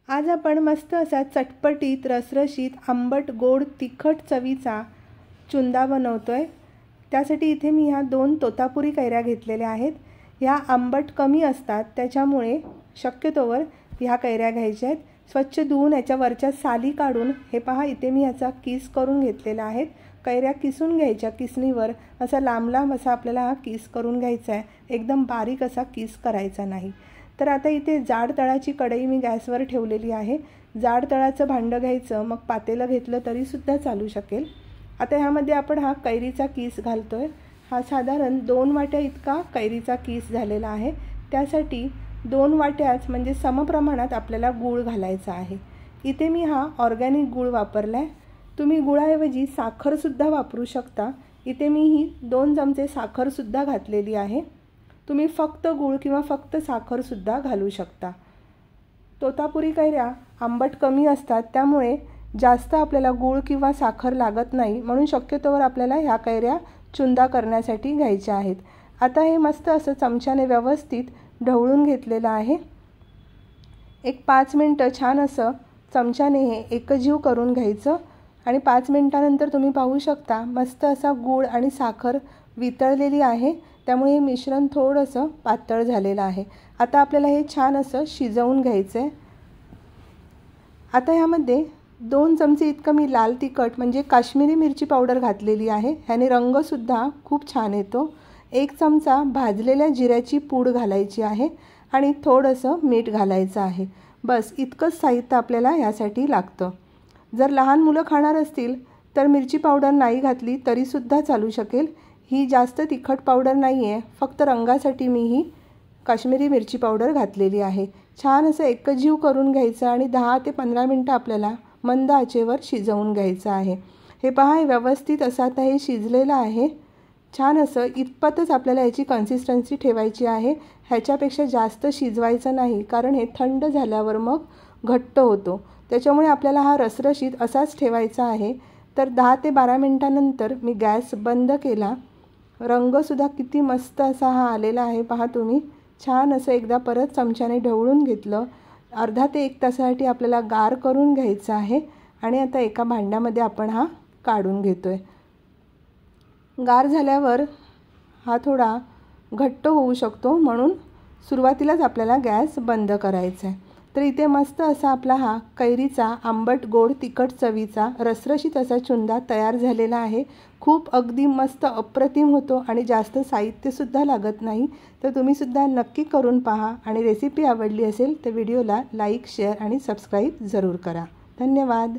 आज आपण मस्त असा चटपटीत रसरशीत आंबट गोड तिखट चवीचा चुंदा बनवतोय। त्यासाठी इथे मी ह्या 2 तोतापुरी कैऱ्या घेतलेल्या आहेत। ह्या आंबट कमी असतात, त्याच्यामुळे शक्यतोवर ह्या कैऱ्या घ्यायच्या आहेत। स्वच्छ धुवून याच्या वरच्या साली काढून हे पहा, इथे मी याचा किस करून घेतलेला आहे। कैऱ्या किसून घ्यायच्या, किसणीवर असा लांब लांब असा आपल्याला हा किस करून घ्यायचा आहे, एकदम बारीक असा किस करायचा नाही। तर आता इथे जाड तळाची कढई मी गॅसवर ठेवलेली आहे। जाड तळाचं भांडं घ्यायचं, मग पातेलं घेतलं तरी सुद्धा चालू शकेल। आता ह्यामध्ये आपण हा कैरीचा किस घालतोय। हा साधारण 2 वाट्या इतका कैरीचा किस झालेला आहे। त्यासाठी 2 वाट्याच म्हणजे समप्रमाणात आपल्याला गूळ घालायचा आहे। इथे मी हा ऑर्गॅनिक गूळ वापरलाय, तुम्ही गुळाऐवजी साखर सुद्धा वापरू शकता। इथे मी ही 2 चमचे साखर सुद्धा घातलेली आहे। तुम्ही फक्त गूळ किंवा फक्त साखर सुद्धा घालू शकता। तोतापुरी कैऱ्या आंबट कमी असतात, त्यामुळे जास्त आपल्याला गूळ किंवा साखर लागत नाही, म्हणून शक्यतोवर आपल्याला ह्या कैऱ्या चुंदा करण्यासाठी घ्यायच्या आहेत। आता हे मस्त असं चमच्याने व्यवस्थित ढवळून घेतलेलं आहे। एक 5 मिनिटं छान असं चमच्याने हे एकजीव करून घ्यायचं आणि 5 मिनिटांनंतर तुम्ही पाहू शकता मस्त असा गूळ आणि साखर वितळलेली आहे, त्यामुळे हे मिश्रण थोडंसं पातळ झालेलं आहे। आता आपल्याला हे छान असं शिजवून घ्यायचं आहे। आता ह्यामध्ये 2 चमचे इतकं मी लाल तिखट म्हणजे काश्मीरी मिरची पावडर घातलेली आहे, ह्याने रंगसुद्धा खूप छान येतो। 1 चमचा भाजलेल्या जिऱ्याची पूड घालायची आहे आणि थोडंसं मीठ घालायचं आहे। बस इतकंच साहित्य आपल्याला यासाठी लागतं। जर लहान मुलं खाणार असतील तर मिरची पावडर नाही घातली तरीसुद्धा चालू शकेल। ही जास्त तिखट पावडर नाही आहे, फक्त रंगासाठी मी ही काश्मीरी मिरची पावडर घातलेली आहे। छान असं एकजीव करून घ्यायचं आणि 10 ते 15 मिनिटं आपल्याला मंद आचेवर शिजवून घ्यायचं आहे। हे पहा, हे व्यवस्थित असं आता हे शिजलेलं आहे। छान असं इतपतच आपल्याला याची कन्सिस्टन्सी ठेवायची आहे, ह्याच्यापेक्षा जास्त शिजवायचं नाही, कारण हे थंड झाल्यावर मग घट्ट होतो। त्याच्यामुळे आपल्याला हा रसरशीत असाच ठेवायचा आहे। तर 10 ते 12 मिनिटांनंतर मी गॅस बंद केला। रंगसुद्धा किती मस्त असा हा आलेला आहे, पहा तुम्ही। छान असं एकदा परत चमच्याने ढवळून घेतलं। अर्धा ते 1 तासासाठी आपल्याला गार करून घ्यायचं आहे आणि आता एका भांड्यामध्ये आपण हा काढून घेतोय। गार झाल्यावर हा थोडा घट्ट होऊ शकतो, म्हणून सुरुवातीलाच आपल्याला गॅस बंद करायचा आहे। तर इथे मस्त असा आपला हा कैरीचा आंबट गोड तिखट चवीचा रसरशीत असा चुंदा तयार झालेला आहे। खूप अगदी मस्त अप्रतिम होतो आणि जास्त साहित्यसुद्धा लागत नाही। तर तुम्हीसुद्धा नक्की करून पहा आणि रेसिपी आवडली असेल तर व्हिडिओला लाईक, शेअर आणि सबस्क्राईब जरूर करा। धन्यवाद।